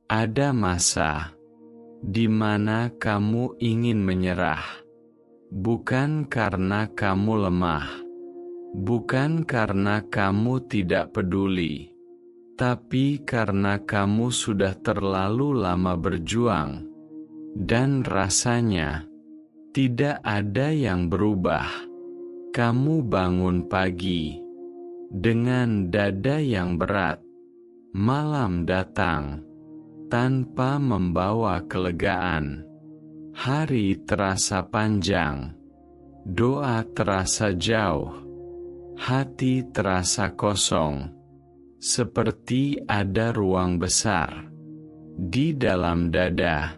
Ada masa di mana kamu ingin menyerah, bukan karena kamu lemah, bukan karena kamu tidak peduli, tapi karena kamu sudah terlalu lama berjuang, dan rasanya tidak ada yang berubah. Kamu bangun pagi dengan dada yang berat, malam datang tanpa membawa kelegaan. Hari terasa panjang, doa terasa jauh, hati terasa kosong, seperti ada ruang besar di dalam dada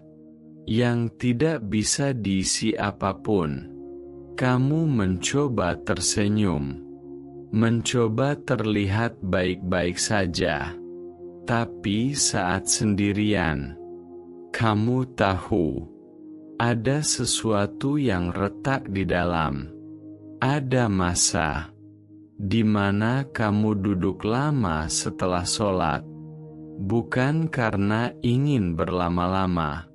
yang tidak bisa diisi apapun. Kamu mencoba tersenyum, mencoba terlihat baik-baik saja, tapi saat sendirian, kamu tahu ada sesuatu yang retak di dalam. Ada masa di mana kamu duduk lama setelah sholat, bukan karena ingin berlama-lama,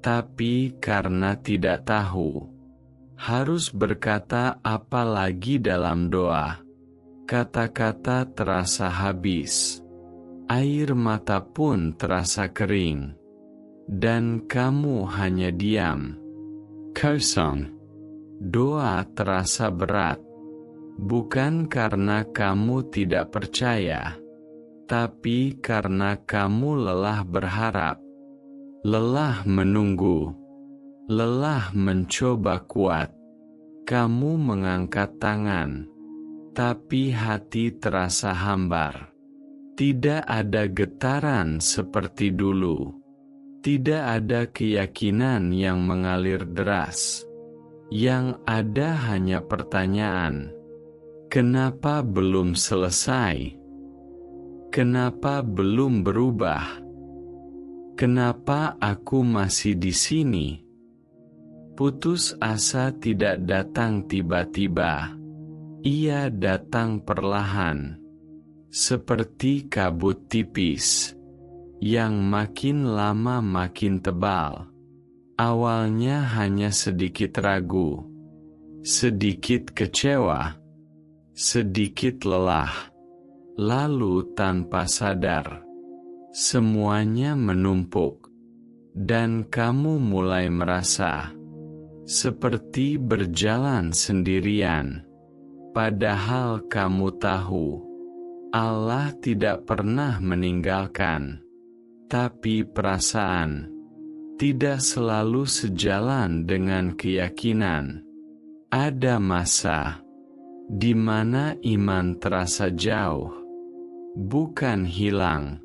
tapi karena tidak tahu harus berkata apa lagi dalam doa. Kata-kata terasa habis, air mata pun terasa kering, dan kamu hanya diam. Kosong. Doa terasa berat, bukan karena kamu tidak percaya, tapi karena kamu lelah berharap, lelah menunggu, lelah mencoba kuat. Kamu mengangkat tangan, tapi hati terasa hambar. Tidak ada getaran seperti dulu. Tidak ada keyakinan yang mengalir deras. Yang ada hanya pertanyaan. Kenapa belum selesai? Kenapa belum berubah? Kenapa aku masih di sini? Putus asa tidak datang tiba-tiba. Ia datang perlahan, seperti kabut tipis, yang makin lama makin tebal. Awalnya hanya sedikit ragu, sedikit kecewa, sedikit lelah, lalu tanpa sadar, semuanya menumpuk, dan kamu mulai merasa seperti berjalan sendirian, padahal kamu tahu Allah tidak pernah meninggalkan. Tapi perasaan tidak selalu sejalan dengan keyakinan. Ada masa di mana iman terasa jauh, bukan hilang,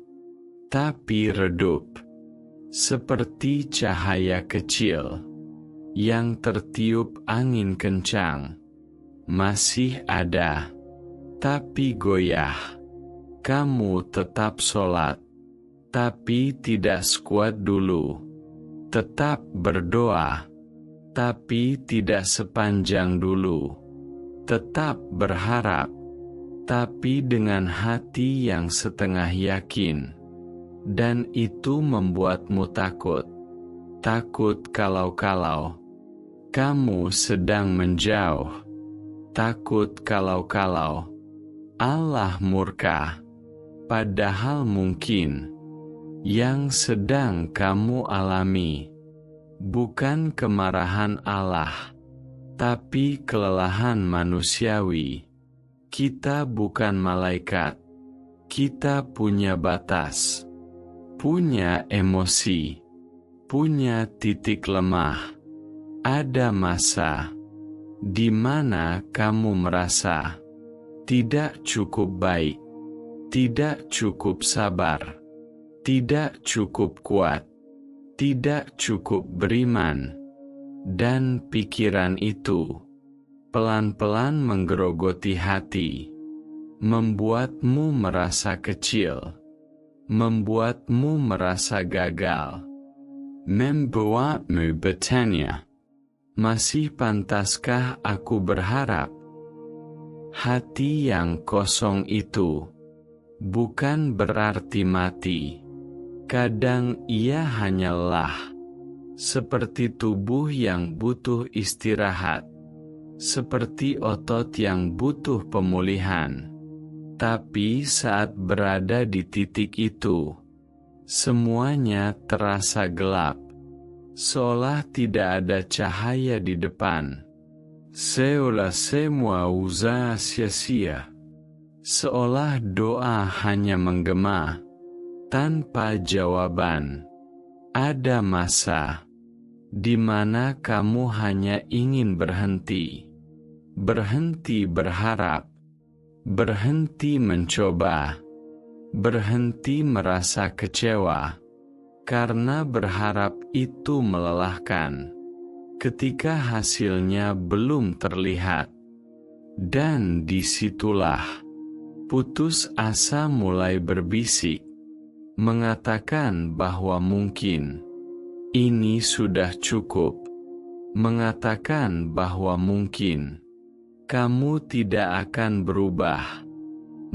tapi redup, seperti cahaya kecil yang tertiup angin kencang. Masih ada, tapi goyah. Kamu tetap sholat, tapi tidak sekuat dulu. Tetap berdoa, tapi tidak sepanjang dulu. Tetap berharap, tapi dengan hati yang setengah yakin. Dan itu membuatmu takut. Takut kalau-kalau kamu sedang menjauh. Takut kalau-kalau Allah murka. Padahal mungkin yang sedang kamu alami bukan kemarahan Allah, tapi kelelahan manusiawi. Kita bukan malaikat. Kita punya batas, punya emosi, punya titik lemah. Ada masa di mana kamu merasa tidak cukup baik, tidak cukup sabar, tidak cukup kuat, tidak cukup beriman, dan pikiran itu pelan-pelan menggerogoti hati, membuatmu merasa kecil, membuatmu merasa gagal, membuatmu bertanya, masih pantaskah aku berharap? Hati yang kosong itu bukan berarti mati, Kadang ia hanya lelah, seperti tubuh yang butuh istirahat, seperti otot yang butuh pemulihan. Tapi saat berada di titik itu, semuanya terasa gelap, seolah tidak ada cahaya di depan. Seolah semua usaha sia-sia. Seolah doa hanya menggema, tanpa jawaban. Ada masa di mana kamu hanya ingin berhenti. Berhenti berharap. Berhenti mencoba. Berhenti merasa kecewa. Karena berharap itu melelahkan ketika hasilnya belum terlihat. Dan disitulah putus asa mulai berbisik, mengatakan bahwa mungkin ini sudah cukup, mengatakan bahwa mungkin kamu tidak akan berubah,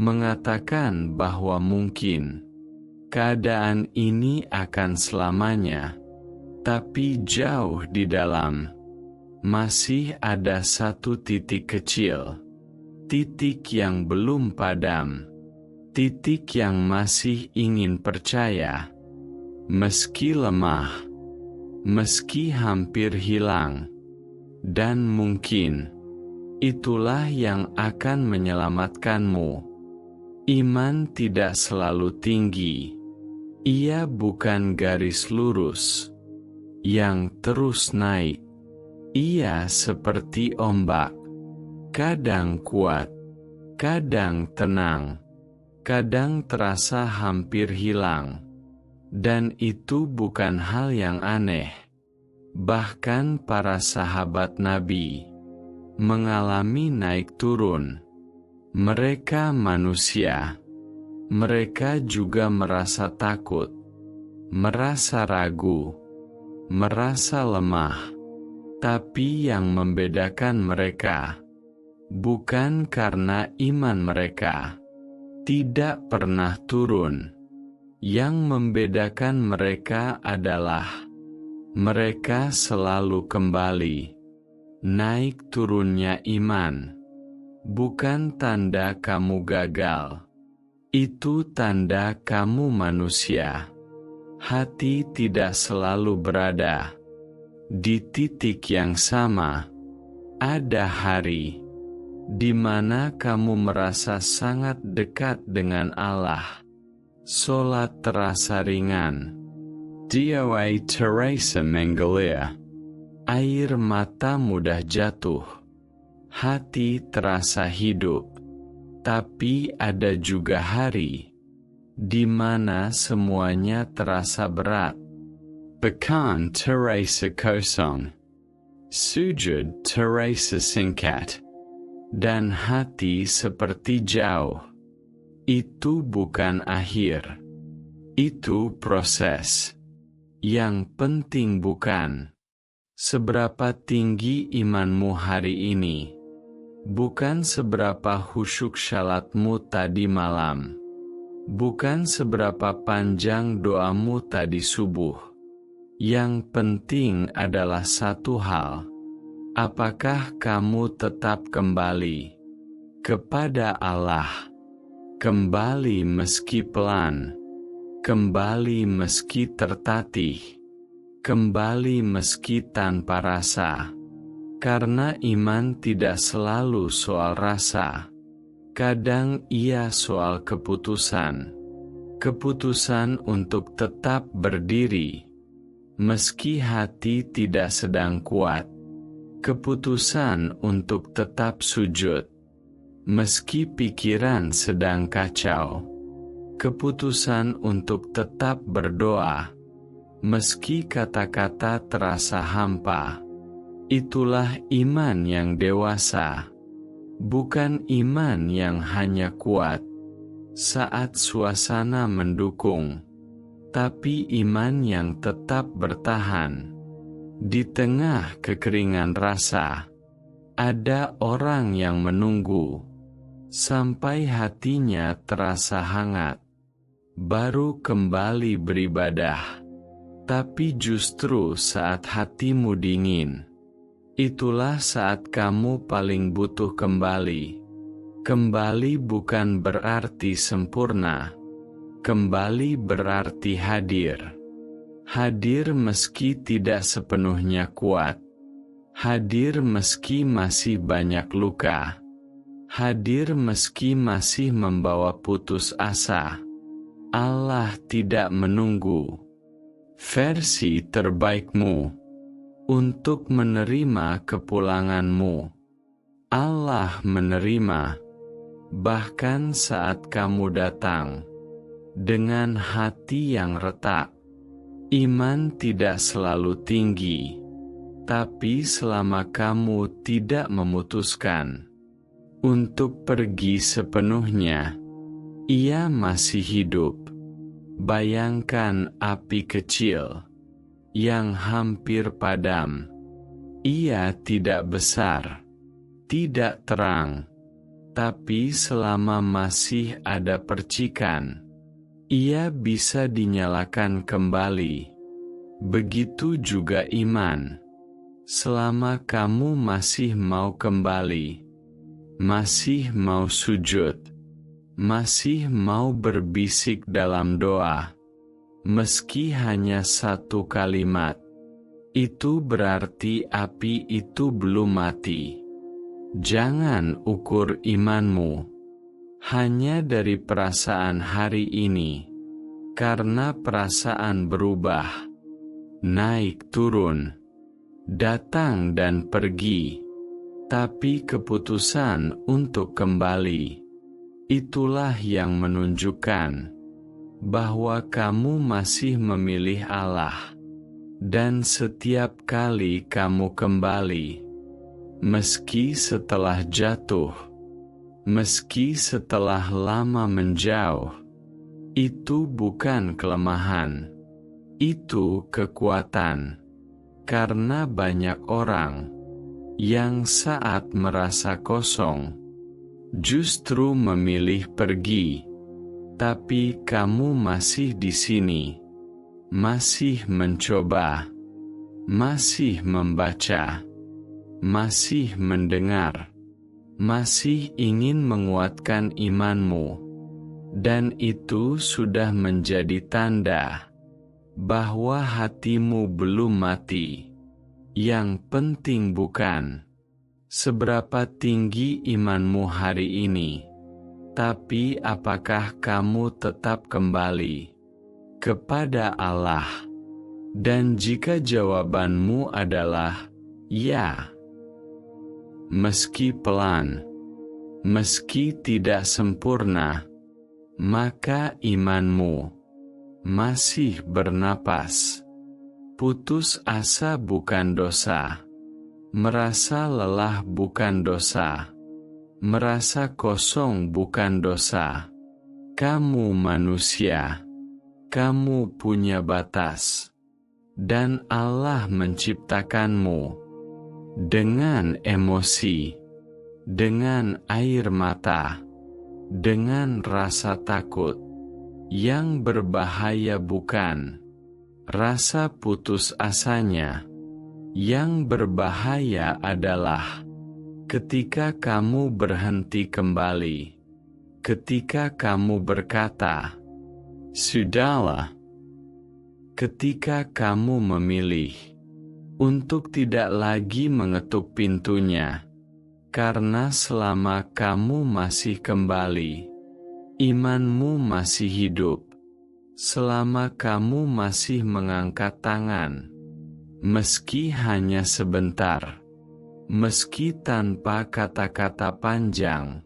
mengatakan bahwa mungkin keadaan ini akan selamanya. Tapi jauh di dalam, masih ada satu titik kecil, titik yang belum padam, titik yang masih ingin percaya. Meski lemah, meski hampir hilang, dan mungkin itulah yang akan menyelamatkanmu. Iman tidak selalu tinggi. Ia bukan garis lurus yang terus naik. Ia seperti ombak, kadang kuat, kadang tenang, kadang terasa hampir hilang. Dan itu bukan hal yang aneh. Bahkan para sahabat Nabi mengalami naik turun. Mereka manusia. Mereka juga merasa takut, merasa ragu, merasa lemah. Tapi yang membedakan mereka bukan karena iman mereka tidak pernah turun. Yang membedakan mereka adalah mereka selalu kembali. Naik turunnya iman bukan tanda kamu gagal. Itu tanda kamu manusia. Hati tidak selalu berada di titik yang sama. Ada hari di mana kamu merasa sangat dekat dengan Allah. Solat terasa ringan. Doa Teresa Mengalir. Air mata mudah jatuh. Hati terasa hidup. Tapi ada juga hari di mana semuanya terasa berat. Pekan terasa kosong. Sujud terasa singkat. Dan hati seperti jauh. Itu bukan akhir. Itu proses. Yang penting bukan seberapa tinggi imanmu hari ini. Bukan seberapa khusyuk salatmu tadi malam. Bukan seberapa panjang doamu tadi subuh. Yang penting adalah satu hal. Apakah kamu tetap kembali kepada Allah? Kembali meski pelan. Kembali meski tertatih. Kembali meski tanpa rasa. Karena iman tidak selalu soal rasa. Kadang ia soal keputusan. Keputusan untuk tetap berdiri. Meski hati tidak sedang kuat. Keputusan untuk tetap sujud. Meski pikiran sedang kacau. Keputusan untuk tetap berdoa. Meski kata-kata terasa hampa. Itulah iman yang dewasa. Bukan iman yang hanya kuat saat suasana mendukung. Tapi iman yang tetap bertahan. Di tengah kekeringan rasa, ada orang yang menunggu sampai hatinya terasa hangat. baru kembali beribadah. Tapi justru saat hatimu dingin, itulah saat kamu paling butuh kembali. Kembali bukan berarti sempurna. Kembali berarti hadir. Hadir meski tidak sepenuhnya kuat. Hadir meski masih banyak luka. Hadir meski masih membawa putus asa. Allah tidak menunggu versi terbaikmu untuk menerima kepulanganmu. Allah menerima, bahkan saat kamu datang dengan hati yang retak. Iman tidak selalu tinggi, tapi selama kamu tidak memutuskan untuk pergi sepenuhnya, Ia masih hidup. Bayangkan api kecil yang hampir padam. Ia tidak besar, tidak terang, tapi selama masih ada percikan, ia bisa dinyalakan kembali. Begitu juga iman. Selama kamu masih mau kembali, masih mau sujud, masih mau berbisik dalam doa, meski hanya satu kalimat, itu berarti api itu belum mati. Jangan ukur imanmu hanya dari perasaan hari ini, karena perasaan berubah, naik turun, datang dan pergi, tapi keputusan untuk kembali, itulah yang menunjukkan bahwa kamu masih memilih Allah. Dan setiap kali kamu kembali, meski setelah jatuh, meski setelah lama menjauh, itu bukan kelemahan, itu kekuatan. Karena banyak orang yang saat merasa kosong, justru memilih pergi, tapi kamu masih di sini, masih mencoba, masih membaca, masih mendengar, masih ingin menguatkan imanmu, dan itu sudah menjadi tanda bahwa hatimu belum mati. Yang penting bukan seberapa tinggi imanmu hari ini, tapi apakah kamu tetap kembali kepada Allah. Dan jika jawabanmu adalah ya, meski pelan, meski tidak sempurna, maka imanmu masih bernapas. Putus asa bukan dosa. Merasa lelah bukan dosa. Merasa kosong bukan dosa. Kamu manusia. Kamu punya batas. Dan Allah menciptakanmu dengan emosi, dengan air mata, dengan rasa takut. Yang berbahaya bukan rasa putus asanya. Yang berbahaya adalah ketika kamu berhenti kembali, ketika kamu berkata, "Sudahlah." Ketika kamu memilih untuk tidak lagi mengetuk pintunya, karena selama kamu masih kembali, imanmu masih hidup. Selama kamu masih mengangkat tangan, meski hanya sebentar, meski tanpa kata-kata panjang,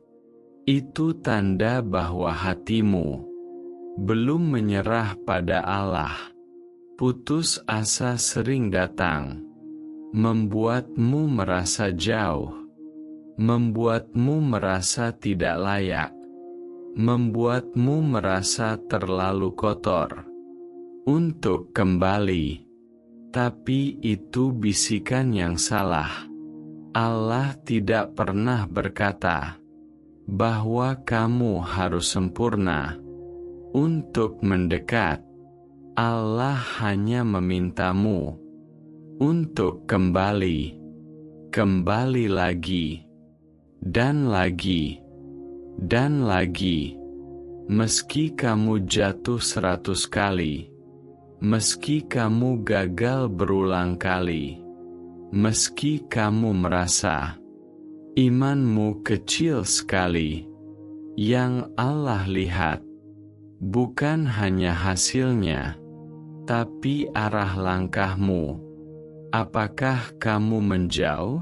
itu tanda bahwa hatimu belum menyerah pada Allah. Putus asa sering datang, membuatmu merasa jauh, membuatmu merasa tidak layak, membuatmu merasa terlalu kotor untuk kembali. Tapi itu bisikan yang salah. Allah tidak pernah berkata bahwa kamu harus sempurna. untuk mendekat. Allah hanya memintamu untuk kembali, kembali lagi, dan lagi, dan lagi. Meski kamu jatuh 100 kali, meski kamu gagal berulang kali, meski kamu merasa imanmu kecil sekali, yang Allah lihat bukan hanya hasilnya, tapi arah langkahmu. Apakah kamu menjauh,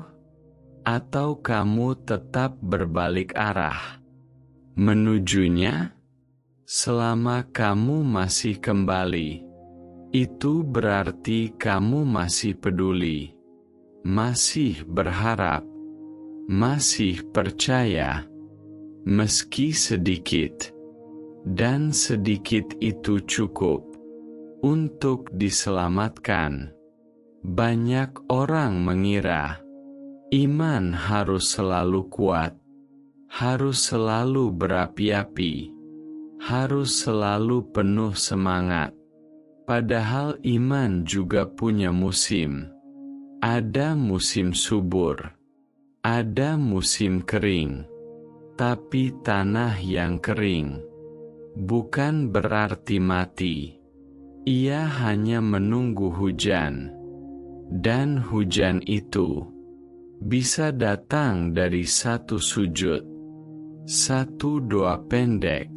atau kamu tetap berbalik arah menujunya? Selama kamu masih kembali, itu berarti kamu masih peduli, masih berharap, masih percaya, meski sedikit, dan sedikit itu cukup untuk diselamatkan. Banyak orang mengira iman harus selalu kuat, harus selalu berapi-api, harus selalu penuh semangat. Padahal iman juga punya musim. Ada musim subur, ada musim kering. Tapi tanah yang kering bukan berarti mati. Ia hanya menunggu hujan. Dan hujan itu bisa datang dari satu sujud, satu doa pendek,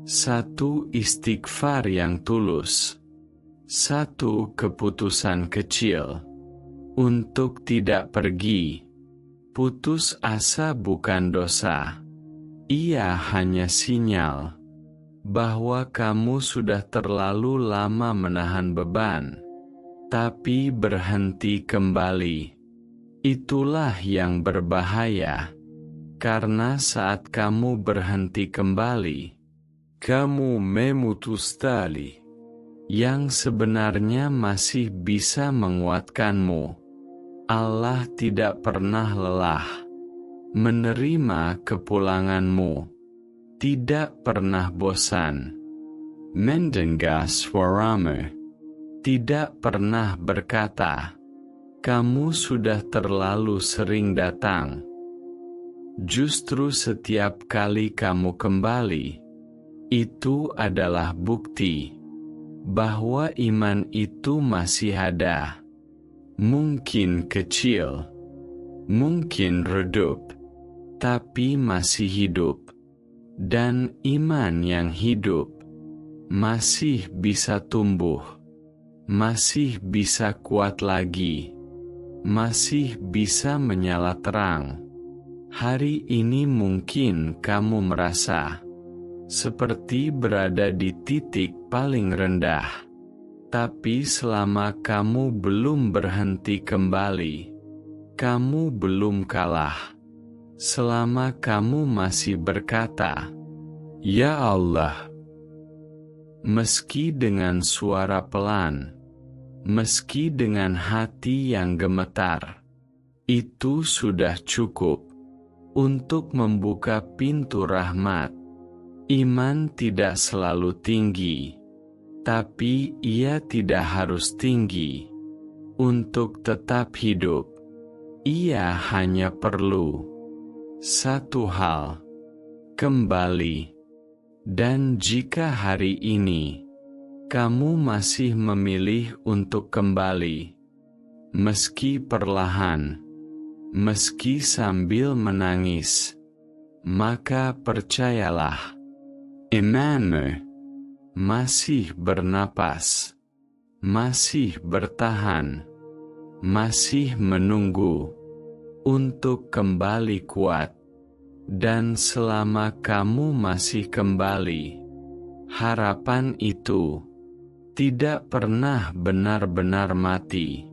satu istighfar yang tulus, satu keputusan kecil untuk tidak pergi. Putus asa bukan dosa. Ia hanya sinyal bahwa kamu sudah terlalu lama menahan beban, tapi berhenti kembali. Itulah yang berbahaya, karena saat kamu berhenti kembali, kamu memutus tali yang sebenarnya masih bisa menguatkanmu. Allah tidak pernah lelah menerima kepulanganmu, tidak pernah bosan mendengar suaramu, tidak pernah berkata, "Kamu sudah terlalu sering datang." Justru setiap kali kamu kembali, itu adalah bukti bahwa iman itu masih ada. Mungkin kecil, mungkin redup, tapi masih hidup. Dan iman yang hidup masih bisa tumbuh, masih bisa kuat lagi, masih bisa menyala terang. Hari ini mungkin kamu merasa seperti berada di titik paling rendah, tapi selama kamu belum berhenti kembali, kamu belum kalah. Selama kamu masih berkata, "Ya Allah," meski dengan suara pelan, meski dengan hati yang gemetar, itu sudah cukup untuk membuka pintu rahmat. Iman tidak selalu tinggi, tapi ia tidak harus tinggi untuk tetap hidup. Ia hanya perlu satu hal: kembali. Dan jika hari ini kamu masih memilih untuk kembali, meski perlahan, meski sambil menangis, maka percayalah, imanmu masih bernapas, masih bertahan, masih menunggu untuk kembali kuat. Dan selama kamu masih kembali, harapan itu tidak pernah benar-benar mati.